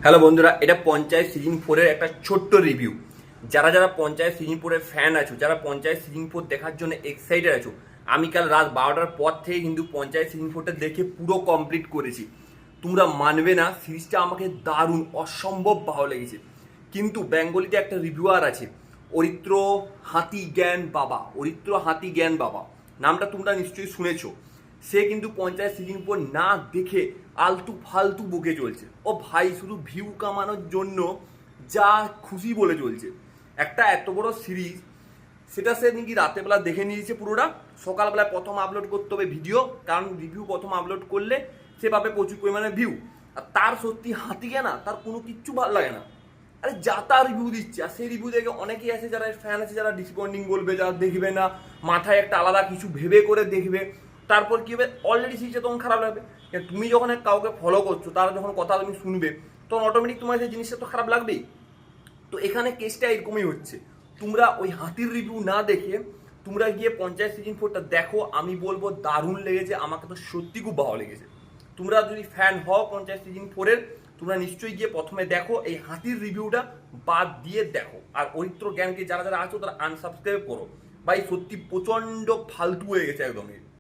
Hello বন্ধুরা, এটা panchayat season 4-এর একটা ছোট্ট রিভিউ। যারা যারা পঞ্চায়েত সিজন 4-এর ফ্যান আছো, যারা পঞ্চায়েত সিজন 4 দেখার জন্য এক্সাইটেড আছো, আমি কাল রাত 12টার পর থেকে কিন্তু পঞ্চায়েত সিজন 4টা দেখে পুরো কমপ্লিট করেছি। তোমরা মানবে না, সিরিজটা আমাকে দারুণ অসম্ভব ভালো লেগেছে। কিন্তু বেঙ্গলিতে একটা রিভিউয়ার আছে, অরিত্র হাতি জ্ঞান বাবা, অরিত্র হাতি জ্ঞান বাবা নামটা তোমরা নিশ্চয়ই শুনেছো। সে কিন্তু পঞ্চায়েত সিজন 4 না দেখে আলতু ফালতু বকে চলছে। ও ভাই, শুধু ভিউ কামানোর জন্য যা খুশি বলে চলছে। একটা এত বড় সিরিজ, সেটা সে নাকি রাতেরবেলা দেখে নিয়েছে পুরোটা, সকালবেলায় প্রথম আপলোড করতে হবে ভিডিও, কারণ রিভিউ প্রথম আপলোড করলে সে পাবে প্রচুর পরিমাণে ভিউ। আর তার সত্যি হাতিকে না, তার কোনো কিচ্ছু ভালো লাগে না। আরে যা তা রিভিউ দিচ্ছে, আর সেই রিভিউ দেখে অনেকেই আছে যারা ফ্যান আছে, যারা ডিসঅ্যাপয়েন্টিং বলবে, যারা দেখবে না, মাথায় একটা আলাদা কিছু ভেবে করে দেখবে। তারপর কি হবে, অলরেডি সিরিজটা তখন খারাপ লাগবে। তুমি যখন কাউকে ফলো করছো, তারা যখন কথা তুমি শুনবে, তখন অটোমেটিক তোমার সেই জিনিসটা তো খারাপ লাগবেই। তো এখানে কেসটা এরকমই হচ্ছে। তোমরা ওই হাতির রিভিউ না দেখে তোমরা গিয়ে পঞ্চায়েত সিজন 4টা দেখো। আমি বলবো দারুণ লেগেছে, আমাকে তো সত্যি খুব ভালো লেগেছে। তোমরা যদি ফ্যান হও পঞ্চায়েত সিজন 4-এর, তোমরা নিশ্চয়ই গিয়ে প্রথমে দেখো, এই হাতির রিভিউটা বাদ দিয়ে দেখো। আর অরিত্র জ্ঞানকে যারা যারা আছো তারা আনসাবস্ক্রাইব করো। ভাই সত্যি প্রচন্ড ফালতু হয়ে গেছে একদমই।